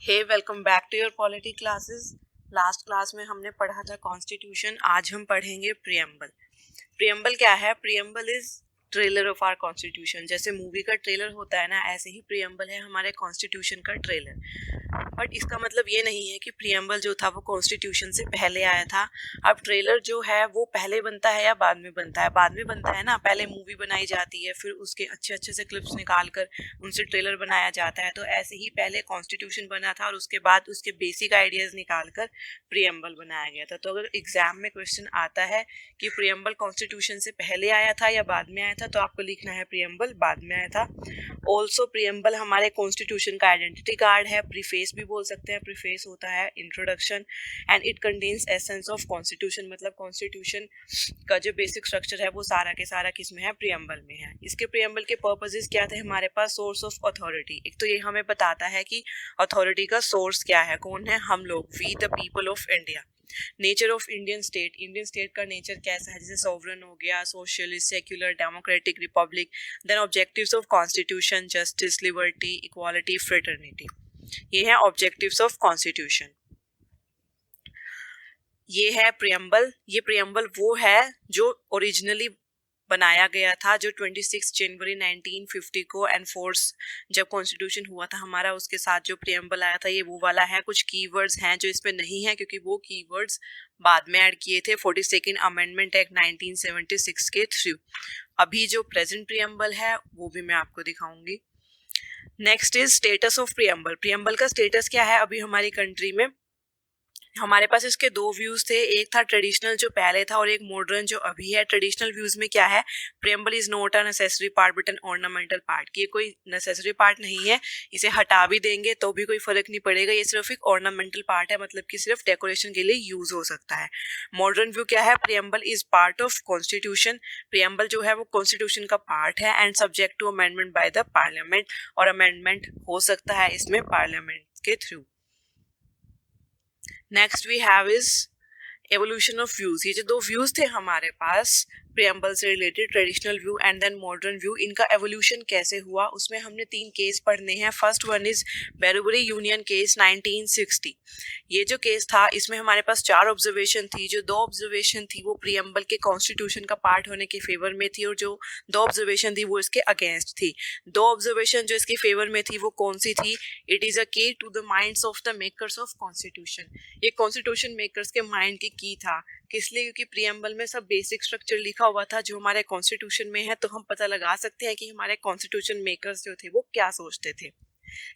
Hey welcome back to your polity classes. Last class में हमने पढ़ा था कॉन्स्टिट्यूशन। आज हम पढ़ेंगे प्रियम्बल। प्रियम्बल क्या है? Preamble is trailer of our constitution. जैसे मूवी का ट्रेलर होता है ना, ऐसे ही प्रियम्बल है हमारे कॉन्स्टिट्यूशन का ट्रेलर। बट इसका मतलब ये नहीं है कि प्रियम्बल जो था वो कॉन्स्टिट्यूशन से पहले आया था। अब ट्रेलर जो है वो पहले बनता है या बाद में बनता है? बाद में बनता है ना। पहले मूवी बनाई जाती है, फिर उसके अच्छे अच्छे से क्लिप्स निकाल कर उनसे ट्रेलर बनाया जाता है। तो ऐसे ही पहले कॉन्स्टिट्यूशन बना था और उसके बाद उसके बेसिक आइडियाज निकाल कर प्रियम्बल बनाया गया था। तो अगर एग्जाम में क्वेश्चन आता है कि प्रियम्बल कॉन्स्टिट्यूशन से पहले आया था या बाद में आया था, तो आपको लिखना है प्रियम्बल बाद में आया था। ऑल्सो प्रियम्बल हमारे कॉन्स्टिट्यूशन का आइडेंटिटी कार्ड है। प्रीफेस भी बोल सकते हैं। प्रीफेस होता है introduction and it contains essence of constitution. मतलब कॉन्स्टिट्यूशन का जो बेसिक स्ट्रक्चर है वो सारा के सारा किस में है? प्रियम्बल में है। इसके प्रियम्बल के पर्पसेस क्या थे हमारे पास? Source of authority. एक तो ये हमें बताता है कि अथॉरिटी का सोर्स क्या है। कौन है? हम लोग, we the people of India. Nature of Indian state. Indian state का नेचर कैसा है? जैसे सॉवरन हो गया, socialist, secular, democratic, republic. Then objectives of constitution, justice, liberty, equality, fraternity. ये है ऑब्जेक्टिव्स ऑफ कॉन्स्टिट्यूशन। ये है प्रियम्बल। ये प्रियम्बल वो है जो ओरिजिनली बनाया गया था, जो 26 जनवरी 1950 को एनफोर्स जब कॉन्स्टिट्यूशन हुआ था हमारा, उसके साथ जो प्रियम्बल आया था ये वो वाला है। कुछ कीवर्ड्स हैं जो इसमें नहीं है क्योंकि वो कीवर्ड्स बाद में ऐड किए थे 42nd अमेंडमेंट एक्ट 1976 के थ्रू। अभी जो प्रेजेंट प्रियम्बल है वो भी मैं आपको दिखाऊंगी। Next is status of preamble. Preamble का स्टेटस क्या है अभी हमारी कंट्री में? हमारे पास इसके दो व्यूज थे। एक था ट्रेडिशनल जो पहले था और एक मॉडर्न जो अभी है। ट्रेडिशनल व्यूज में क्या है? Preamble is not a necessary part but an ornamental part. ये कोई नेसेसरी पार्ट नहीं है, इसे हटा भी देंगे तो भी कोई फर्क नहीं पड़ेगा। ये सिर्फ एक ऑर्नामेंटल पार्ट है, मतलब कि सिर्फ डेकोरेशन के लिए यूज हो सकता है। मॉडर्न व्यू क्या है? Preamble is part of constitution. Preamble जो है वो कॉन्स्टिट्यूशन का पार्ट है and subject to amendment by the parliament. और अमेंडमेंट हो सकता है इसमें पार्लियामेंट के through. Next we have is evolution of views. ये जो दो व्यूज थे हमारे पास प्रियम्बल से related, traditional view and then modern view, इनका एवोल्यूशन कैसे हुआ उसमें हमने 3 केस पढ़ने हैं। First one is बेरुबरी union case 1960। ये जो केस था इसमें हमारे पास 4 ऑब्जर्वेशन थी। जो 2 ऑब्जर्वेशन थी वो प्रियम्बल के कॉन्स्टिट्यूशन का पार्ट होने के फेवर में थी और जो 2 ऑब्जर्वेशन थी वो इसके अगेंस्ट थी। 2 ऑब्जर्वेशन जो इसके फेवर में थी वो कौन सी थी? It is a key to the minds of the makers of constitution. ये कॉन्स्टिट्यूशन मेकर्स के माइंड की था। किस लिए? क्योंकि प्रियम्बल में सब बेसिक स्ट्रक्चर लिखा हुआ था जो हमारे कॉन्स्टिट्यूशन में है, तो हम पता लगा सकते हैं कि हमारे कॉन्स्टिट्यूशन मेकर्स जो थे वो क्या सोचते थे।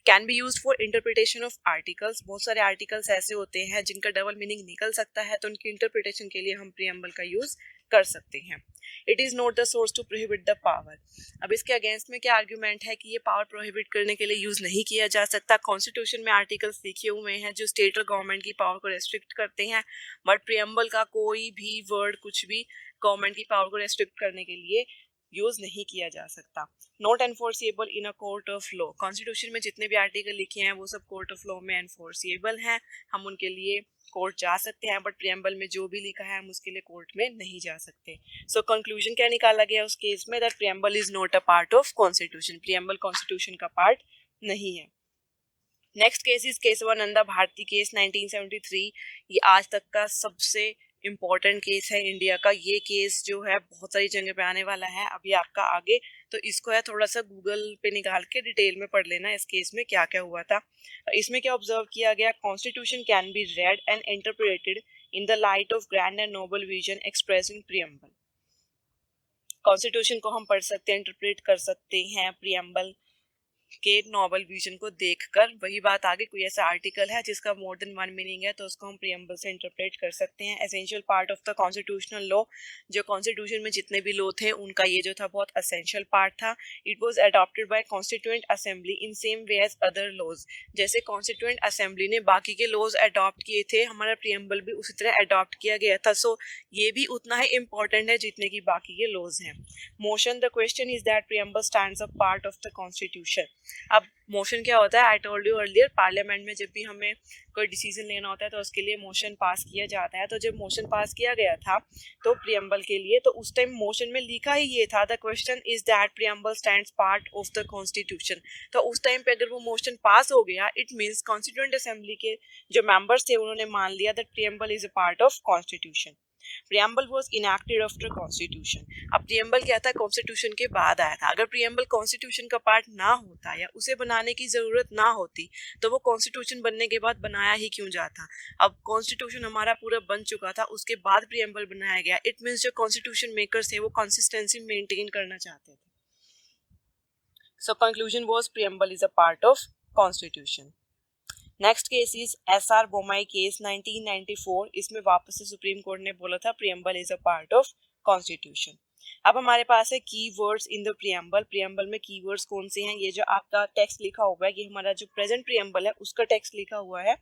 Can be use for interpretation of articles. बहुत सारे आर्टिकल्स ऐसे होते हैं जिनका डबल मीनिंग निकल सकता है, तो उनकी इंटरप्रिटेशन के लिए हम प्रियम्बल का यूज कर सकते हैं। It is not the source to prohibit the power. अब इसके अगेंस्ट में क्या आर्ग्यूमेंट है कि ये पावर प्रोहिबिट करने के लिए यूज नहीं किया जा सकता। कॉन्स्टिट्यूशन में आर्टिकल्स लिखे हुए हैं जो स्टेट और गवर्नमेंट की पावर को रेस्ट्रिक्ट करते हैं, बट प्रियम्बल का कोई भी वर्ड, कुछ भी गवर्नमेंट की पावर को रेस्ट्रिक्ट करने के लिए यूज नहीं किया जा सकता। Not enforceable in a court of law. Constitution में जितने भी आर्टिकल लिखे हैं वो सब कोर्ट ऑफ लॉ में एनफोर्सिएबल हैं, हम उनके लिए कोर्ट जा सकते हैं, बट प्रियम्बल में जो भी लिखा है हम उसके लिए कोर्ट में नहीं जा सकते। सो कंक्लूजन क्या निकाला गया उस केस में? That preamble is not a part of constitution. Preamble constitution का पार्ट नहीं है। Next case is Kesavananda Bharati case 1973। ये आज तक का सबसे इम्पोर्टेंट केस है इंडिया का। ये केस जो है बहुत सारी जगह पे आने वाला है अभी आपका आगे, तो इसको है थोड़ा सा गूगल पे निकाल के डिटेल में पढ़ लेना इस केस में क्या क्या हुआ था। इसमें क्या ऑब्जर्व किया गया? Constitution can be read and interpreted in the light of grand and noble vision express in preamble. Constitution को हम पढ़ सकते हैं, इंटरप्रेट कर सकते हैं प्रियम्बल के नॉवल विजन को देखकर। वही बात आगे, कोई ऐसा आर्टिकल है जिसका मोर देन 1 मीनिंग है तो उसको हम प्रियम्बल से इंटरप्रेट कर सकते हैं। Essential part of the constitutional law. जो कॉन्स्टिट्यूशन में जितने भी लॉ थे उनका ये जो था बहुत एसेंशियल पार्ट था। It was adopted by constituent assembly in same way as other laws. जैसे कॉन्स्टिट्यूएंट असेंबली ने बाकी के लॉज अडॉप्ट किए थे, हमारा प्रियम्बल भी उसी तरह अडॉप्ट किया गया था। सो ये भी उतना ही इंपॉर्टेंट है जितने की बाकी के लॉज हैं। Motion the question is that preamble stands a part of the constitution. अब मोशन क्या होता है, I told you earlier, parliament में जब भी हमें कोई डिसीजन लेना होता है तो उसके लिए मोशन पास किया जाता है। तो जब मोशन पास किया गया था तो प्रियम्बल के लिए, तो उस टाइम मोशन में लिखा ही ये था, the question is that preamble stands part of the constitution. तो उस टाइम पे अगर वो मोशन पास हो गया, इट मीन्स कॉन्स्टिट्यूएंट असेंबली के जो मेंबर्स थे उन्होंने मान लिया that preamble is a part of constitution. Preamble was enacted after constitution. अब प्रियम्बल क्या था, कॉन्स्टिट्यूशन के बाद आया था। अगर प्रियम्बल कॉन्स्टिट्यूशन का पार्ट ना होता या उसे बनाने की जरूरत ना होती तो वो कॉन्स्टिट्यूशन बनने के बाद बनाया ही क्यों जाता। अब कॉन्स्टिट्यूशन हमारा पूरा बन चुका था, उसके बाद प्रियम्बल बनाया गया। इट मीन्स जो कॉन्स्टिट्यूशन मेकर्स थे वो कंसिस्टेंसी मेंटेन करना चाहते थे। So conclusion was preamble is a part of constitution. Next case is SR Bommai case 1994। इसमें वापस से सुप्रीम कोर्ट ने बोला था preamble is a part of constitution. अब हमारे पास है की words in the preamble. Preamble में की वर्ड्स कौन से हैं, ये जो आपका टेक्स्ट लिखा हुआ है ये हमारा जो प्रेजेंट प्रियम्बल है उसका टेक्स्ट लिखा हुआ है।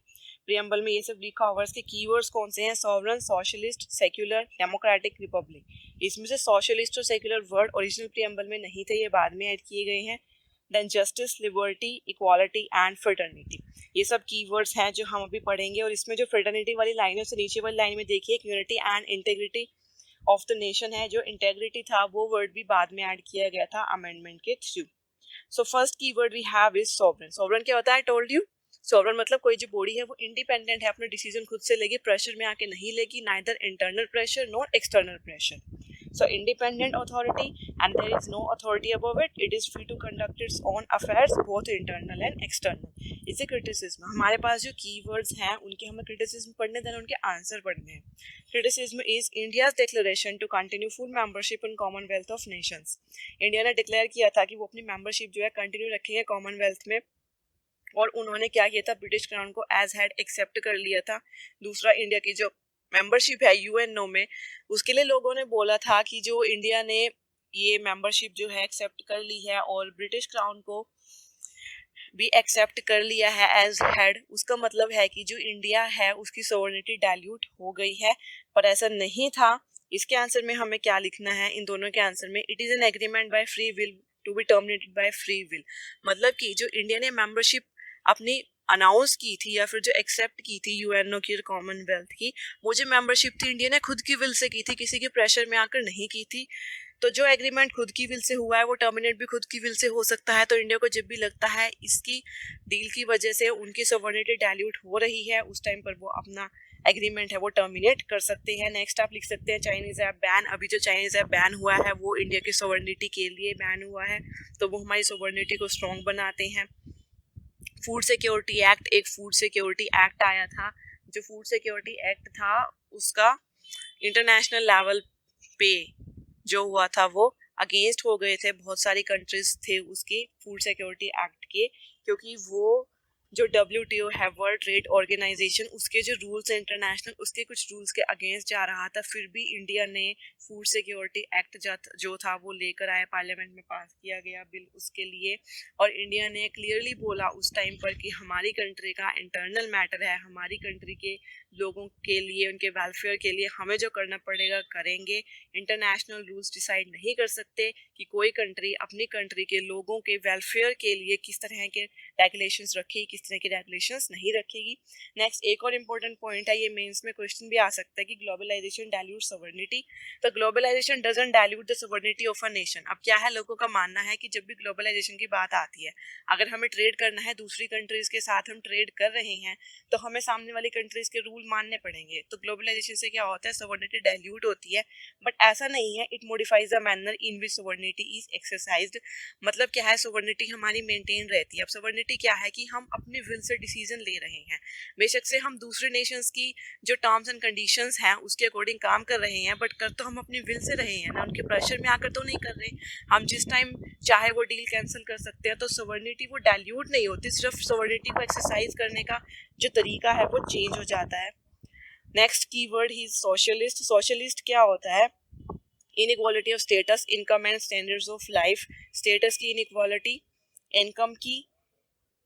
प्रियम्बल में ये सब लिखा हुआ है, इसके की वर्ड्स कौन से हैं, sovereign, socialist, secular, democratic, Republic. इसमें से सोशलिस्ट और सेक्युलर वर्ड ओरिजिनल प्रियम्बल में नहीं थे, ये बाद में ऐड किए गए हैं। Then justice, liberty, equality and fraternity, ये सब कीवर्ड्स हैं जो हम अभी पढ़ेंगे। और इसमें जो फ्रेटर्निटी वाली लाइन है उससे नीचे वाली लाइन में देखिए unity and integrity of the nation है। जो इंटेग्रिटी था वो वर्ड भी बाद में ऐड किया गया था अमेंडमेंट के थ्रू। So first keyword we have is sovereign. Sovereign क्या होता है, आई टोल्ड यू, सॉवरन मतलब कोई जो बॉडी है वो इंडिपेंडेंट है, अपने डिसीजन खुद से लेगी, प्रेशर में आके नहीं लेगी, neither internal pressure nor external pressure. So independent authority and there is no authority above it. It is free to conduct its own affairs both internal and external. इसे क्रिटिसिज्म, हमारे पास जो कीवर्ड्स हैं उनके हमें क्रिटिसिज्म पढ़ने देना, उनके answer पढ़ने हैं। Criticism is India's declaration to continue full membership in Commonwealth of Nations. India ने डिक्लेयर किया था कि वो अपनी मेंबरशिप जो है कंटिन्यू रखेंगे कॉमनवेल्थ में, और उन्होंने क्या किया था, ब्रिटिश क्राउन को एज हेड एक्सेप्ट कर लिया था। दूसरा, इंडिया की जो मेंबरशिप है यूएनओ में, उसके लिए लोगों ने बोला था कि जो इंडिया ने ये मेंबरशिप जो है एक्सेप्ट कर ली है और ब्रिटिश क्राउन को भी एक्सेप्ट कर लिया है एज हेड, उसका मतलब है कि जो इंडिया है उसकी सोवरेनिटी डाइल्यूट हो गई है। पर ऐसा नहीं था। इसके आंसर में हमें क्या लिखना है, इन दोनों के आंसर में, it is an agreement by free will to be terminated by free will. मतलब कि जो इंडिया ने मेंबरशिप अपनी अनाउंस की थी या फिर जो एक्सेप्ट की थी यूएनओ की कॉमनवेल्थ की, वो जो मेंबरशिप थी इंडिया ने खुद की विल से की थी, किसी के प्रेशर में आकर नहीं की थी। तो जो एग्रीमेंट खुद की विल से हुआ है वो टर्मिनेट भी खुद की विल से हो सकता है। तो इंडिया को जब भी लगता है इसकी डील की वजह से उनकी सोवरेनिटी डाइल्यूट हो रही है, उस टाइम पर वो अपना एग्रीमेंट है वो टर्मिनेट कर सकते हैं। नेक्स्ट आप लिख सकते हैं चाइनीज ऐप बैन। अभी जो चाइनीज ऐप बैन हुआ है वो इंडिया की सोवरेनिटी के लिए बैन हुआ है, तो वो हमारी सोवरेनिटी को स्ट्रॉन्ग बनाते हैं। फूड सिक्योरिटी एक्ट, एक फूड सिक्योरिटी एक्ट आया था। जो फूड सिक्योरिटी एक्ट था उसका इंटरनेशनल लेवल पे जो हुआ था वो अगेंस्ट हो गए थे, बहुत सारी कंट्रीज थे उसके फूड सिक्योरिटी एक्ट के, क्योंकि वो जो WTO है वर्ल्ड ट्रेड ऑर्गेनाइजेशन, उसके जो रूल्स है इंटरनेशनल, उसके कुछ रूल्स के अगेंस्ट जा रहा था। फिर भी इंडिया ने फूड सिक्योरिटी एक्ट जो था वो लेकर आया, पार्लियामेंट में पास किया गया बिल उसके लिए। और इंडिया ने क्लियरली बोला उस टाइम पर कि हमारी कंट्री का इंटरनल मैटर है, हमारी कंट्री के लोगों के लिए, उनके वेलफेयर के लिए हमें जो करना पड़ेगा करेंगे। इंटरनेशनल रूल्स डिसाइड नहीं कर सकते कि कोई कंट्री अपनी कंट्री के लोगों के वेलफेयर के लिए किस तरह के रेगुलेशंस रखेगी, किस तरह के रेगुलेशंस नहीं रखेगी। नेक्स्ट एक और इम्पोर्टेंट पॉइंट है, ये मेंस में क्वेश्चन भी आ सकता है कि ग्लोबलाइजेशन डाइल्यूट सोवरेनिटी। तो globalisation doesn't dilute the sovereignty of a nation. अब क्या है, लोगों का मानना है कि जब भी ग्लोबलाइजेशन की बात आती है, अगर हमें ट्रेड करना है दूसरी कंट्रीज के साथ, हम ट्रेड कर रहे हैं, तो हमें सामने वाली कंट्रीज के रूल मानने पड़ेंगे। तो ग्लोबलाइजेशन से क्या होता है, सोवरेनिटी डाइल्यूट होती है। बट ऐसा नहीं है, it modifies the manner in which sovereignty is exercised. मतलब क्या है, सोवरेनिटी हमारी मेंटेन रहती है। अब सोवरेनिटी क्या है कि हम अपने विल से डिसीजन ले रहे हैं, बेशक से हम दूसरे नेशंस की जो टर्म्स एंड कंडीशंस हैं उसके अकॉर्डिंग काम कर रहे हैं, बट कर तो हम अपनी विल से रहे हैं ना, उनके प्रेशर में आकर तो नहीं कर रहे। हम जिस टाइम चाहे वो डील कैंसिल कर सकते हैं। तो सोवरेनिटी वो डाइल्यूट नहीं होती, सिर्फ सोवरेनिटी को एक्सरसाइज करने का जो तरीका है वो चेंज हो जाता है। नेक्स्ट कीवर्ड ही सोशलिस्ट। सोशलिस्ट क्या होता है, inequality of status, income and standards of life. Status की इनइक्वालिटी, इनकम की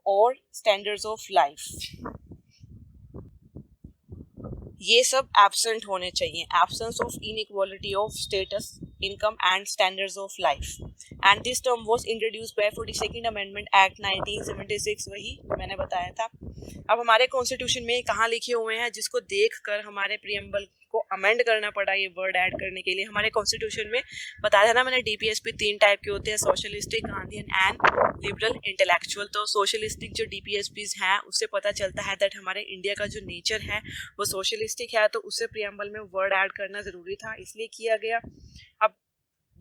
और स्टैंडर्ड्स ऑफ लाइफ, ये सब एब्सेंट होने चाहिए। Absence of inequality of status income and standards of life. And this term was introduced by 42nd Amendment Act 1976, वही मैंने बताया था. अब हमारे कॉन्स्टिट्यूशन में कहाँ लिखे हुए हैं जिसको देखकर हमारे प्रीएम्बल को अमेंड करना पड़ा ये वर्ड ऐड करने के लिए. हमारे कॉन्स्टिट्यूशन में बताया था ना मैंने, डीपीएसपी 3 टाइप के होते हैं, socialistic, Gandhian and liberal intellectual. तो सोशलिस्टिक जो डीपीएसपीज हैं उससे पता चलता है दैट हमारे इंडिया का जो नेचर है वो सोशलिस्टिक है, तो उससे प्रीएम्बल में वर्ड ऐड करना ज़रूरी था, इसलिए किया गया. अब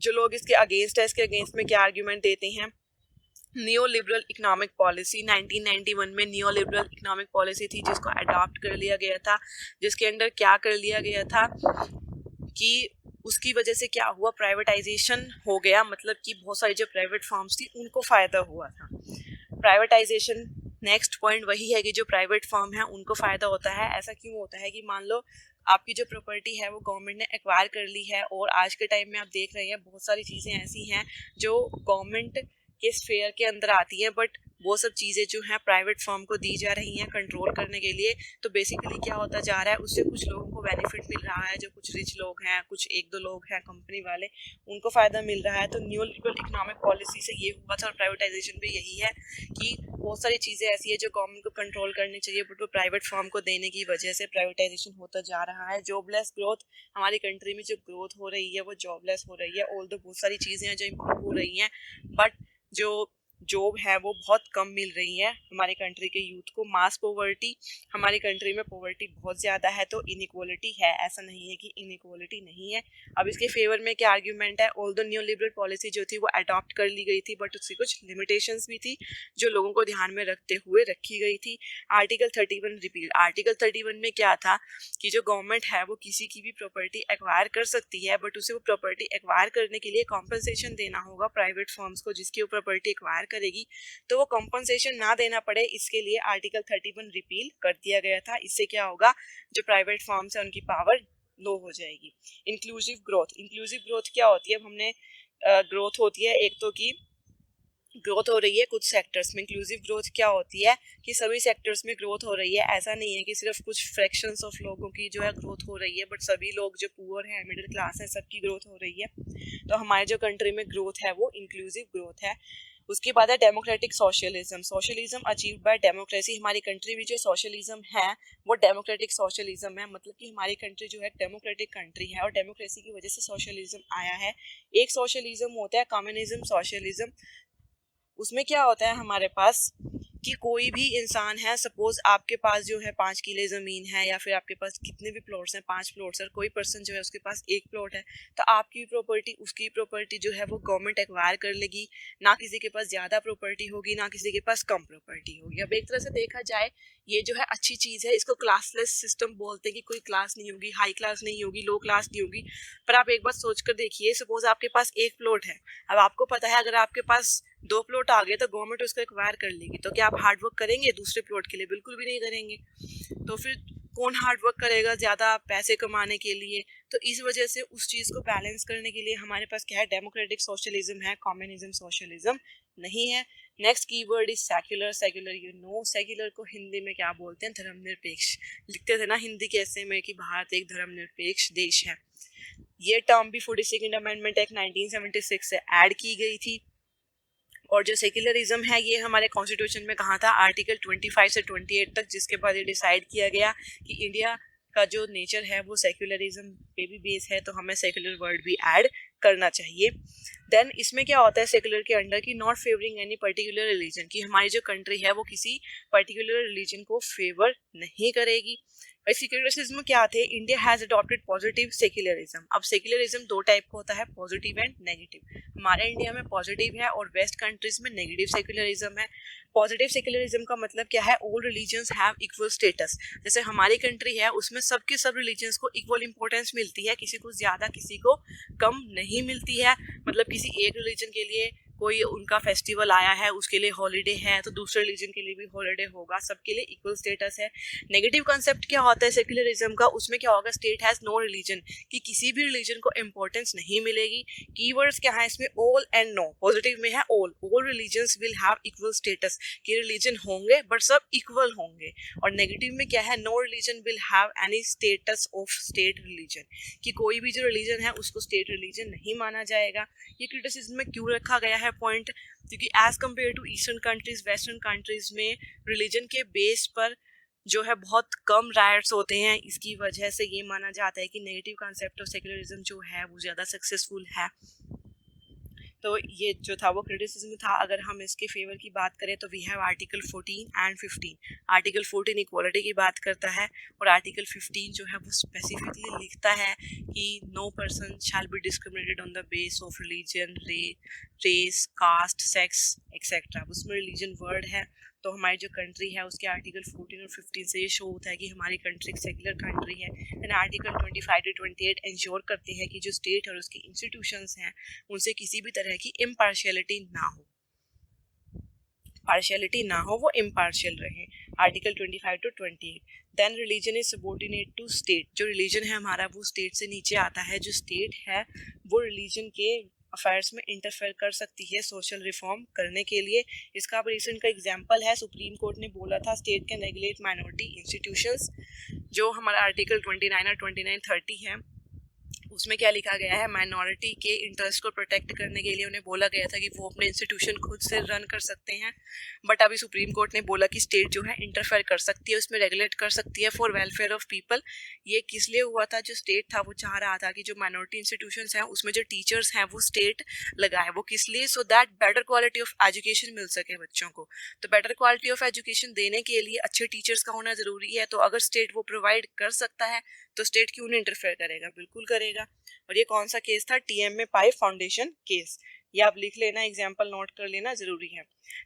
जो लोग इसके अगेंस्ट है, इसके अगेंस्ट में क्या आर्ग्यूमेंट देते हैं. नियो लिबरल इकोनॉमिक पॉलिसी 1991 में नियो लिबरल इकोनॉमिक पॉलिसी थी जिसको अडॉप्ट कर लिया गया था, जिसके अंडर क्या कर लिया गया था कि उसकी वजह से क्या हुआ, प्राइवेटाइजेशन हो गया. मतलब कि बहुत सारी जो प्राइवेट फर्म्स थी उनको फ़ायदा हुआ था. प्राइवेटाइजेशन नेक्स्ट पॉइंट वही है कि जो प्राइवेट फर्म है उनको फ़ायदा होता है. ऐसा क्यों होता है कि मान लो आपकी जो प्रॉपर्टी है वो गवर्नमेंट ने एक्वायर कर ली है, और आज के टाइम में आप देख रहे हैं बहुत सारी चीज़ें ऐसी हैं जो गवर्नमेंट के स्फेयर के अंदर आती हैं, बट वो सब चीज़ें जो हैं प्राइवेट फर्म को दी जा रही हैं कंट्रोल करने के लिए. तो बेसिकली क्या होता जा रहा है, उससे कुछ लोगों को बेनिफिट मिल रहा है, जो कुछ रिच लोग हैं, कुछ 1-2 लोग हैं कंपनी वाले, उनको फ़ायदा मिल रहा है. तो न्यू लिबरल इकोनॉमिक पॉलिसी से ये हुआ था, और प्राइवेटाइजेशन भी यही है कि बहुत सारी चीज़ें ऐसी है जो गवर्नमेंट को कंट्रोल करनी चाहिए बट वो प्राइवेट फर्म को देने की वजह से प्राइवेटाइजेशन होता जा रहा है. जॉबलेस ग्रोथ, हमारी कंट्री में जो ग्रोथ हो रही है वो जॉबलेस हो रही है. ऑल्दो बहुत सारी चीज़ें हैं जो इम्प्रूव हो रही हैं, बट जो जॉब है वो बहुत कम मिल रही है हमारे कंट्री के यूथ को. मास पॉवर्टी, हमारी कंट्री में पॉवर्टी बहुत ज़्यादा है, तो इनइक्वालिटी है, ऐसा नहीं है कि इनइक्वालिटी नहीं है. अब इसके फेवर में क्या आर्ग्यूमेंट है, ऑल्दो न्यू लिबरल पॉलिसी जो थी वो अडॉप्ट कर ली गई थी बट उसकी कुछ लिमिटेशंस भी थी जो लोगों को ध्यान में रखते हुए रखी गई थी. Article 31 repeal. आर्टिकल 31 में क्या था कि जो गवर्नमेंट है वो किसी की भी प्रॉपर्टी एक्वायर कर सकती है, बट उसे वो प्रॉपर्टी एक्वायर करने के लिए कॉम्पनसेशन देना होगा प्राइवेट फर्म्स को जिसकी वो प्रॉपर्टी एक्वायर करेगी. तो वो कंपनसेशन ना देना पड़े इसके लिए आर्टिकल 31 रिपील कर दिया गया था. इससे क्या होगा, जो प्राइवेट फर्म्स है उनकी पावर लो हो जाएगी. Inclusive growth. इंक्लूसिव ग्रोथ क्या होती है, हमने ग्रोथ होती है एक तो कि ग्रोथ हो रही है कुछ सेक्टर्स में. इंक्लूसिव ग्रोथ क्या होती है कि सभी सेक्टर्स में ग्रोथ हो रही है. ऐसा नहीं है कि सिर्फ कुछ फ्रैक्शंस ऑफ लोगों की जो है ग्रोथ हो रही है, बट सभी लोग जो पुअर हैं, मिडिल क्लास हैं, सबकी ग्रोथ हो रही है. तो हमारे जो कंट्री में ग्रोथ है वो इंक्लूसिव ग्रोथ है. उसके बाद है democratic socialism. Socialism achieved by democracy. हमारी कंट्री में जो सोशलिज्म है वो डेमोक्रेटिक सोशलिज्म है. मतलब कि हमारी कंट्री जो है डेमोक्रेटिक कंट्री है और डेमोक्रेसी की वजह से सोशलिज्म आया है. एक सोशलिज्म होता है कम्युनिज्म सोशलिज्म. उसमें क्या होता है हमारे पास कि कोई भी इंसान है, सपोज आपके पास जो है 5 किले ज़मीन है या फिर आपके पास कितने भी प्लॉट्स हैं, 5 प्लॉट्स है, कोई पर्सन जो है उसके पास 1 प्लॉट है, तो आपकी प्रॉपर्टी उसकी प्रॉपर्टी जो है वो गवर्नमेंट एक्वायर कर लेगी. ना किसी के पास ज़्यादा प्रॉपर्टी होगी, ना किसी के पास कम प्रॉपर्टी होगी. अब एक तरह से देखा जाए ये जो है अच्छी चीज़ है. इसको क्लासलेस सिस्टम बोलते हैं कि कोई क्लास नहीं होगी, हाई क्लास नहीं होगी, लो क्लास नहीं होगी. पर आप एक बात सोच कर देखिए, सपोज आपके पास 1 प्लॉट है. अब आपको पता है अगर आपके पास 2 प्लॉट आ गए तो गवर्नमेंट उसको एक्वायर कर लेगी. तो क्या आप हार्ड वर्क करेंगे दूसरे प्लॉट के लिए? बिल्कुल भी नहीं करेंगे. तो फिर कौन हार्ड वर्क करेगा ज़्यादा पैसे कमाने के लिए? तो इस वजह से उस चीज़ को बैलेंस करने के लिए हमारे पास क्या है, डेमोक्रेटिक सोशलिज्म है, कम्युनिज्म सोशलिज्म नहीं है. Next keyword is secular. Secular you know, secular को हिंदी में क्या बोलते हैं, धर्मनिरपेक्ष. लिखते थे ना हिंदी कैसे में कि भारत एक धर्मनिरपेक्ष देश है. ये टर्म भी 42nd अमेंडमेंट एक्ट 1976 से ऐड की गई थी. और जो सेक्युलरिज्म है ये हमारे कॉन्स्टिट्यूशन में कहा था आर्टिकल 25 से 28 तक, जिसके बाद ये डिसाइड किया गया कि इंडिया का जो नेचर है वो सेक्युलरिज्म पे भी बेस है, तो हमें सेक्युलर वर्ड भी ऐड करना चाहिए. देन इसमें क्या होता है सेक्युलर के अंडर की not favouring any particular religion, की हमारी जो कंट्री है वो किसी पर्टिकुलर रिलीजन को फेवर नहीं करेगी. सेक्युलरिज्म क्या थे, India has adopted positive secularism. अब सेक्युलरिज्म 2 टाइप का होता है, पॉजिटिव एंड नेगेटिव. हमारे इंडिया में पॉजिटिव है और वेस्ट कंट्रीज में नेगेटिव सेक्युलरिज्म है. पॉजिटिव सेक्युलरिज्म का मतलब क्या है, all religions have equal status. जैसे हमारी कंट्री है उसमें सबके सब रिलीजन्स को इक्वल इंपॉर्टेंस मिलती है, किसी को ज़्यादा किसी को कम नहीं मिलती है. मतलब किसी एक रिलीजन के लिए कोई उनका फेस्टिवल आया है उसके लिए हॉलीडे है तो दूसरे रिलीजन के लिए भी हॉलीडे होगा, सबके लिए इक्वल स्टेटस है। नेगेटिव कंसेप्ट क्या होता है सेक्युलरिज्म का, उसमें क्या होगा, स्टेट हैज़ नो रिलीजन, कि किसी भी रिलीजन को इंपॉर्टेंस नहीं मिलेगी। कीवर्ड्स क्या है इसमें, ऑल एंड नो। पॉजिटिव में है all religions will have equal status, कि रिलीजन होंगे बट सब इक्वल होंगे। और नेगेटिव में क्या है, no religion will have any status of state religion, कि कोई भी जो रिलीजन है उसको स्टेट रिलीजन नहीं माना जाएगा। ये क्रिटिसिज्म में क्यों रखा गया है पॉइंट, क्योंकि as compare to eastern countries, western countries में रिलीजन के बेस पर जो है बहुत कम राइट्स होते हैं। इसकी वजह से ये माना जाता है कि नेगेटिव कॉन्सेप्ट ऑफ सेक्युलरिज्म जो है वो ज़्यादा सक्सेसफुल है। तो ये जो था वो क्रिटिसिज्म था। अगर हम इसके फेवर की बात करें तो we have article 14 and 15। Article 14 equality की बात करता है और आर्टिकल 15 जो है वो स्पेसिफिकली लिखता है कि no person shall be discriminated on the base of religion, race, caste, sex etcetera. उसमें रिलीजन वर्ड है। तो हमारी जो कंट्री है उसके आर्टिकल 14 और 15 से ये शो होता है कि हमारी कंट्री एक सेक्युलर कंट्री है। देन आर्टिकल 25 to 28 इंश्योर करते हैं कि जो स्टेट और उसके इंस्टीट्यूशंस हैं उनसे किसी भी तरह की इम्पार्शियलिटी ना हो, वो इम्पार्शियल रहे। Article 25 to 28। Then religion is subordinate to state. जो रिलीजन है हमारा वो स्टेट से नीचे आता है। जो स्टेट है वो रिलीजन के अफेयर्स में इंटरफेयर कर सकती है सोशल रिफॉर्म करने के लिए। इसका अब रिसेंट का एग्जांपल है, सुप्रीम कोर्ट ने बोला था state can regulate minority institutions. जो हमारा आर्टिकल 29 और 29-30 है उसमें क्या लिखा गया है, माइनॉरिटी के इंटरेस्ट को प्रोटेक्ट करने के लिए उन्हें बोला गया था कि वो अपने इंस्टीट्यूशन खुद से रन कर सकते हैं। बट अभी सुप्रीम कोर्ट ने बोला कि स्टेट जो है इंटरफेयर कर सकती है, उसमें रेगुलेट कर सकती है फॉर वेलफेयर ऑफ पीपल। ये किस लिए हुआ था, जो स्टेट था वो चाह रहा था कि जो माइनॉरिटी इंस्टीट्यूशंस हैं उसमें जो टीचर्स हैं वो स्टेट लगाए। वो किस लिए, so that better quality of education मिल सके बच्चों को। तो बेटर क्वालिटी ऑफ एजुकेशन देने के लिए अच्छे टीचर्स का होना ज़रूरी है। तो अगर स्टेट वो प्रोवाइड कर सकता है तो स्टेट क्यों नहीं इंटरफेयर करेगा, बिल्कुल करेगा। और ये कौन सा केस था, TMA पाई फाउंडेशन केस। ये आप लिख लेना, एग्जाम्पल नोट कर लेना जरूरी है।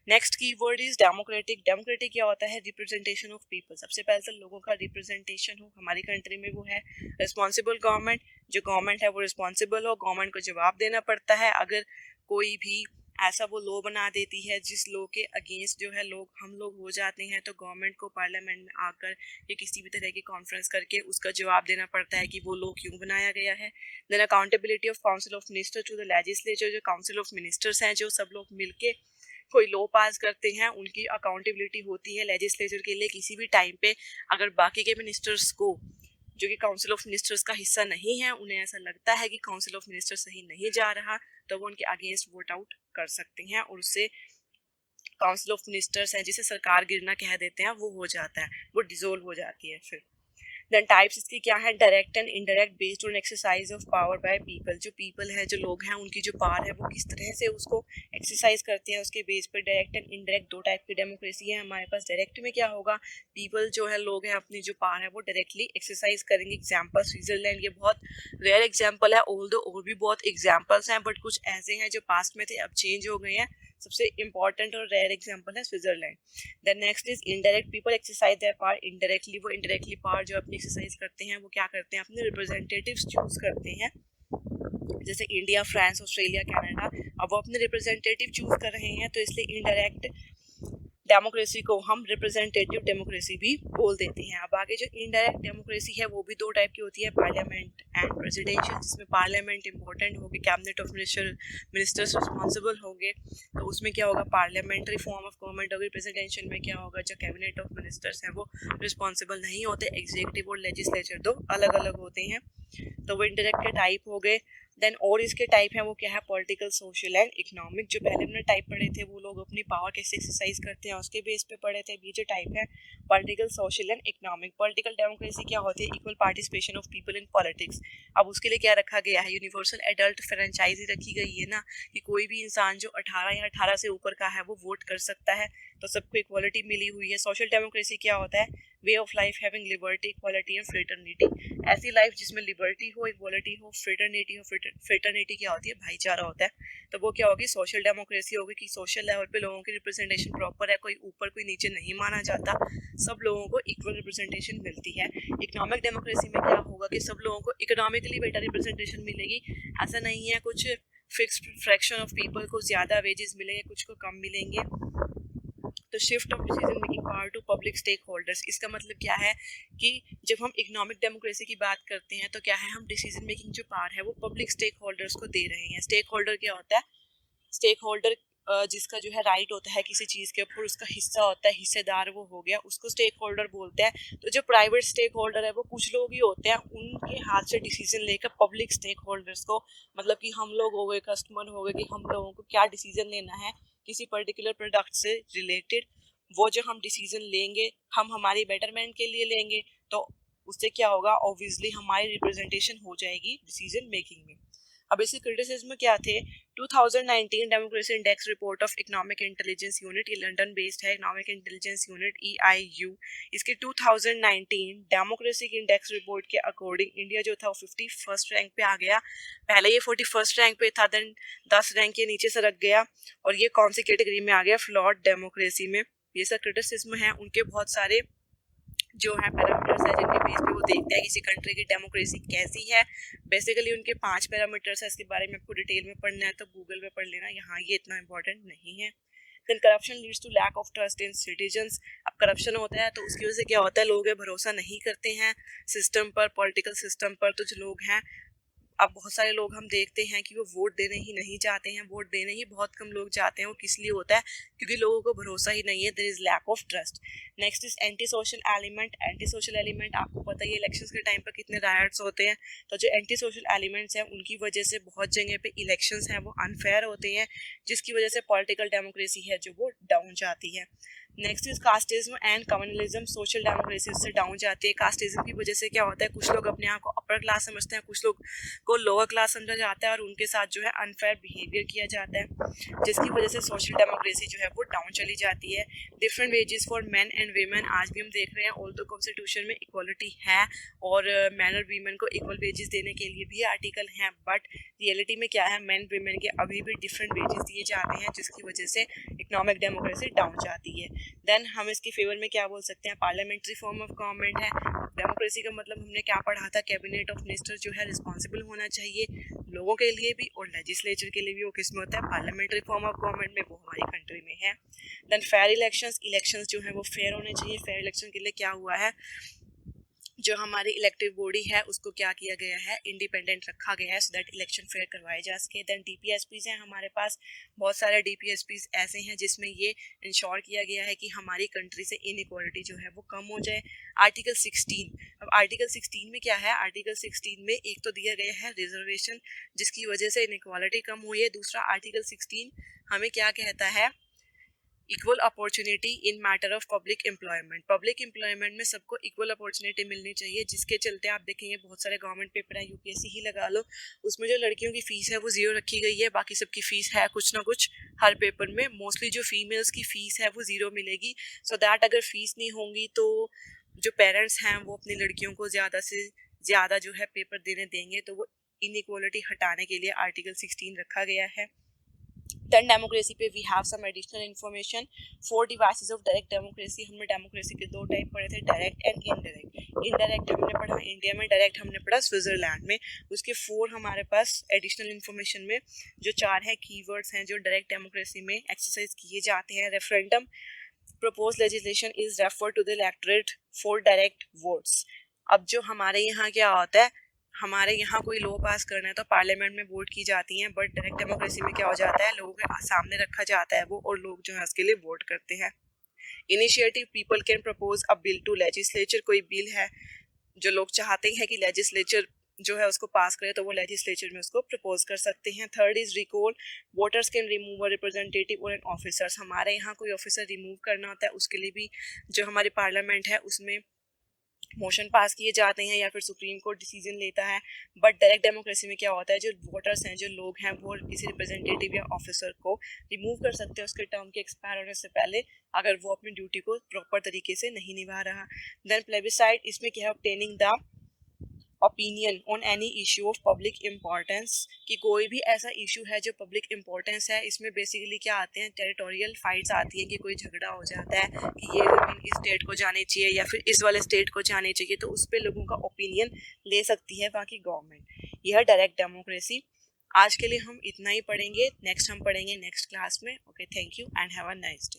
Next keyword is democratic. Democratic क्या होता है, रिप्रेजेंटेशन ऑफ पीपल। सबसे पहले तो लोगों का रिप्रेजेंटेशन हो। हमारी कंट्री में वो है रिस्पॉन्सिबल गवर्नमेंट। जो गवर्नमेंट है वो रिस्पॉन्सिबल हो, गवर्नमेंट को जवाब देना पड़ता है। अगर कोई भी ऐसा वो लॉ बना देती है जिस लॉ के अगेंस्ट जो है हम लोग हो जाते हैं, तो गवर्नमेंट को पार्लियामेंट में आकर या किसी भी तरह की कॉन्फ्रेंस करके उसका जवाब देना पड़ता है कि वो लॉ क्यों बनाया गया है। Then accountability of council of minister to the legislature. जो काउंसिल ऑफ मिनिस्टर्स हैं, जो सब लोग मिलके कोई लॉ पास करते हैं, उनकी अकाउंटेबिलिटी होती है लेजिस्लेचर के लिए। किसी भी टाइम पे अगर बाकी के मिनिस्टर्स को, जो कि काउंसिल ऑफ मिनिस्टर्स का हिस्सा नहीं है, उन्हें ऐसा लगता है कि काउंसिल ऑफ मिनिस्टर सही नहीं जा रहा, तो वो उनके अगेंस्ट वोट आउट कर सकते हैं और उससे काउंसिल ऑफ मिनिस्टर्स हैं जिसे सरकार गिरना कह देते हैं, वो हो जाता है, वो डिसोल्व हो जाती है फिर। देन टाइप्स इसकी क्या है, direct and indirect based on exercise of power by people. जो पीपल है, जो लोग हैं, उनकी जो पावर है वो किस तरह से उसको एक्सरसाइज करते हैं, उसके बेस पर डायरेक्ट एंड इनडायरेक्ट दो टाइप की डेमोक्रेसी है हमारे पास। डायरेक्ट में क्या होगा, पीपल जो है, लोग हैं, अपनी जो पावर है वो डायरेक्टली एक्सरसाइज करेंगे। एग्जाम्पल स्विट्जरलैंड, ये बहुत रेयर एग्जाम्पल है, और भी बहुत एग्जाम्पल्स हैं, बट कुछ ऐसे हैं जो पास्ट में थे अब चेंज हो गए हैं। सबसे इंपॉर्टेंट और रेयर एग्जांपल है Switzerland. Then next is indirect. People exercise their power indirectly. वो इनडायरेक्टली पावर जो अपनी एक्सरसाइज करते हैं वो क्या करते हैं, अपने रिप्रेजेंटेटिव्स चूज करते हैं। जैसे इंडिया, फ्रांस, ऑस्ट्रेलिया, कनाडा, अब वो अपने रिप्रेजेंटेटिव चूज कर रहे हैं, तो इसलिए इनडायरेक्ट डेमोक्रेसी को हम रिप्रेजेंटेटिव डेमोक्रेसी भी बोल देते हैं। अब आगे जो इनडायरेक्ट डेमोक्रेसी है वो भी दो टाइप की होती है, पार्लियामेंट एंड प्रेसिडेंशियल, जिसमें पार्लियामेंट इंपॉर्टेंट होगी, कैबिनेट ऑफ मिनिस्टर्स रिस्पॉन्सिबल होंगे, तो उसमें क्या होगा, पार्लियामेंट्री फॉर्म ऑफ गवर्नमेंट होगी। प्रेसिडेंशियल में क्या होगा, जो कैबिनेट ऑफ मिनिस्टर्स हैं वो रिस्पॉन्सिबल नहीं होते, एग्जीक्यूटिव और लेजिस्लेचर दो अलग अलग होते हैं, तो वो इनडायरेक्ट के टाइप हो गए। देन और इसके टाइप हैं वो क्या है, पॉलिटिकल, सोशल एंड इकोनॉमिक। जो पहले हमने टाइप पढ़े थे वो लोग अपनी पावर कैसे एक्सरसाइज करते हैं उसके बेस पे पढ़े थे। ये जो टाइप है political, social and economic. Political democracy क्या होती है, equal participation of people in politics. अब उसके लिए क्या रखा गया है, यूनिवर्सल एडल्ट फ्रेंचाइजी रखी गई है ना, कि कोई भी इंसान जो 18 या 18 से ऊपर का है वो वोट कर सकता है, तो सबको इक्वालिटी मिली हुई है। सोशल डेमोक्रेसी क्या होता है, way of life having liberty, equality and fraternity. ऐसी लाइफ जिसमें लिबर्टी हो, इक्वालिटी हो, फ्रेटर्निटी हो। फ्रेटर्निटी क्या होती है, भाईचारा होता है, तो वो क्या होगी, सोशल डेमोक्रेसी होगी, कि सोशल लेवल पे लोगों की रिप्रेजेंटेशन प्रॉपर है, कोई ऊपर कोई नीचे नहीं माना जाता, सब लोगों को इक्वल रिप्रेजेंटेशन मिलती है। इकोनॉमिक डेमोक्रेसी में क्या होगा कि सब लोगों को इकोनॉमिकली बेटर रिप्रेजेंटेशन मिलेगी। ऐसा नहीं है कुछ फिक्स्ड फ्रैक्शन ऑफ पीपल को ज़्यादा वेजेस मिलेंगे, कुछ को कम मिलेंगे। तो shift of decision making power to public stakeholders, इसका मतलब क्या है कि जब हम इकोनॉमिक डेमोक्रेसी की बात करते हैं तो क्या है, हम डिसीजन मेकिंग जो पावर है वो पब्लिक स्टेक होल्डर्स को दे रहे हैं। स्टेक होल्डर क्या होता है? स्टेक होल्डर जिसका जो है राइट होता है किसी चीज़ के ऊपर, उसका हिस्सा होता है, हिस्सेदार वो हो गया, उसको स्टेक होल्डर बोलते हैं। तो जो प्राइवेट स्टेक होल्डर है वो कुछ लोग ही होते हैं, उनके हाथ से डिसीजन लेकर पब्लिक स्टेक होल्डर्स को, मतलब कि हम लोग हो गए, कस्टमर हो गए, कि हम लोगों को क्या डिसीजन लेना है किसी पर्टिकुलर प्रोडक्ट से रिलेटेड, वो जो हम डिसीजन लेंगे हम हमारी बेटरमेंट के लिए लेंगे, तो उससे क्या होगा, ऑब्वियसली हमारी रिप्रेजेंटेशन हो जाएगी डिसीजन मेकिंग में। अब इसके क्रिटिसिज्म क्या थे? 2019 democracy index report of economic intelligence unit, ये लंदन बेस्ड है, इकोनॉमिक इंटेलिजेंस यूनिट EIU। इसके 2019 डेमोक्रेसी की इंडेक्स रिपोर्ट के अकॉर्डिंग इंडिया जो था वो 51st रैंक पे आ गया। पहले ये 41st रैंक पे था, देन 10 रैंक के नीचे सरक गया, और ये कौन सी कैटेगरी में आ गया? फ्लॉड डेमोक्रेसी में। ये सब क्रिटिसिज्म है, उनके बहुत सारे जो है पैरामीटर्स है जिनके बेस पे वो देखते हैं किसी कंट्री की डेमोक्रेसी कैसी है। बेसिकली उनके 5 पैरामीटर्स है, इसके बारे में आपको डिटेल में पढ़ना है तो गूगल पे पढ़ लेना, यहाँ ये इतना इंपॉर्टेंट नहीं है। Then corruption leads to lack of trust in citizens. अब करप्शन होता है तो उसकी वजह से क्या होता है, लोग भरोसा नहीं करते हैं सिस्टम पर, पॉलिटिकल सिस्टम पर। तो जो लोग हैं, अब बहुत सारे लोग हम देखते हैं कि वो वोट देने ही नहीं जाते हैं, वोट देने ही बहुत कम लोग जाते हैं। वो किस लिए होता है? क्योंकि लोगों को भरोसा ही नहीं है, there is lack of trust. Next is anti social element. Anti social element, आपको पता ही है इलेक्शंस के टाइम पर कितने रायट्स होते हैं, तो जो एंटी सोशल एलिमेंट्स हैं उनकी वजह से बहुत जगह पे इलेक्शंस हैं वो अनफेयर होते हैं, जिसकी वजह से पॉलिटिकल डेमोक्रेसी है जो वो डाउन जाती है। Next is casteism and communalism. Social democracy उससे डाउन जाती है। कास्टिज्म की वजह से क्या होता है, कुछ लोग अपने आप को अपर क्लास समझते हैं, कुछ लोग को लोअर क्लास समझा जाता है और उनके साथ जो है अनफेयर बिहेवियर किया जाता है, जिसकी वजह से सोशल डेमोक्रेसी जो है वो डाउन चली जाती है। Different wages for man and women, आज भी हम देख रहे हैं ऑल्दो कॉन्स्टिट्यूशन में इक्वालिटी है और मैन और वीमेन को इक्वल वेजेस देने के लिए भी आर्टिकल हैं, बट रियलिटी में क्या है, मैन वीमेन के अभी भी डिफरेंट वेजेस दिए जाते हैं, जिसकी वजह से इकोनॉमिक डेमोक्रेसी डाउन जाती है। देन हम इसके फेवर में क्या बोल सकते हैं, पार्लियामेंट्री फॉर्म ऑफ गवर्नमेंट है। डेमोक्रेसी का मतलब हमने क्या पढ़ा था, कैबिनेट ऑफ मिनिस्टर जो है रिस्पॉन्सिबल होना चाहिए लोगों के लिए भी और लेजिस्लेचर के लिए भी। वो किस में होता है? पार्लियामेंट्री फॉर्म ऑफ गवर्नमेंट में, वो हमारी कंट्री में है। देन फेयर इलेक्शंस जो है वो फेयर होने चाहिए। फेयर इलेक्शन के लिए क्या हुआ है, जो हमारी इलेक्टिव बॉडी है उसको क्या किया गया है, इंडिपेंडेंट रखा गया है, सो दैट इलेक्शन फेयर करवाए जा सके। देन DPSPs हैं हमारे पास, बहुत सारे DPSPs ऐसे हैं जिसमें ये इंश्योर किया गया है कि हमारी कंट्री से इनइक्वालिटी जो है वो कम हो जाए। आर्टिकल 16, अब आर्टिकल 16 में क्या है, आर्टिकल 16 में एक तो दिया गया है रिजर्वेशन, जिसकी वजह से इनइक्वालिटी कम हुई है। दूसरा आर्टिकल 16 हमें क्या कहता है, equal opportunity in matter of public employment. Public employment में सबको इक्वल अपॉर्चुनिटी मिलनी चाहिए, जिसके चलते आप देखेंगे बहुत सारे गवर्नमेंट पेपर हैं, UPSC ही लगा लो, उसमें जो लड़कियों की फ़ीस है वो 0 रखी गई है, बाकी सबकी फ़ीस है कुछ ना कुछ हर पेपर में। मोस्टली जो फीमेल्स की फ़ीस है वो 0 मिलेगी, सो दैट अगर फ़ीस नहीं होंगी तो जो पेरेंट्स हैं वो अपनी लड़कियों को ज़्यादा से ज़्यादा जो है पेपर देने देंगे, तो वो इनइक्वालिटी हटाने के लिए आर्टिकल 16 रखा गया है। देन डेमोक्रेसी पे we have some additional information. 4 devices of direct democracy. हमने डेमोक्रेसी के 2 टाइप पढ़े थे, डायरेक्ट एंड इनडायरेक्ट। इनडायरेक्ट हमने पढ़ा इंडिया में, डायरेक्ट हमने पढ़ा स्विट्जरलैंड में। उसके 4 हमारे पास एडिशनल इन्फॉर्मेशन में जो 4 है कीवर्ड्स हैं जो डायरेक्ट डेमोक्रेसी में एक्सरसाइज किए जाते हैं। Referendum, propose legislation is refer to the electorate for direct votes. अब जो हमारे यहाँ क्या होता है, हमारे यहाँ कोई लॉ पास करना है तो पार्लियामेंट में वोट की जाती हैं, बट डायरेक्ट डेमोक्रेसी में क्या हो जाता है, लोगों के सामने रखा जाता है वो, और लोग जो है उसके लिए वोट करते हैं। Initiative, people can propose a bill to legislature. कोई बिल है जो लोग चाहते हैं कि लेजिस्लेचर जो है उसको पास करे तो वो लेजिस्लेचर में उसको प्रपोज कर सकते हैं। Third is recall, voters can remove a representative और एन ऑफिसर्स। हमारे यहाँ कोई ऑफिसर रिमूव करना होता है, उसके लिए भी जो हमारी पार्लियामेंट है उसमें मोशन पास किए जाते हैं या फिर सुप्रीम कोर्ट डिसीजन लेता है। बट डायरेक्ट डेमोक्रेसी में क्या होता है, जो वोटर्स हैं, जो लोग हैं, वो किसी रिप्रेजेंटेटिव या ऑफिसर को रिमूव कर सकते हैं उसके टर्म के एक्सपायर होने से पहले, अगर वो अपनी ड्यूटी को प्रॉपर तरीके से नहीं निभा रहा। देन प्लेबिसाइड, इसमें क्या है, obtaining the opinion on any issue of public importance, कि कोई भी ऐसा इशू है जो पब्लिक इम्पोर्टेंस है। इसमें बेसिकली क्या आते हैं, टेरिटोरियल फाइट्स आती हैं कि कोई झगड़ा हो जाता है कि ये ज़मीन इस स्टेट को जानी चाहिए या फिर इस वाले स्टेट को जानी चाहिए, तो उस पर लोगों का ओपिनियन ले सकती है वहाँ की गवर्नमेंट। यह डायरेक्ट डेमोक्रेसी। आज के लिए हम इतना ही पढ़ेंगे, नेक्स्ट हम पढ़ेंगे नेक्स्ट क्लास में। Okay, thank you and have a nice day.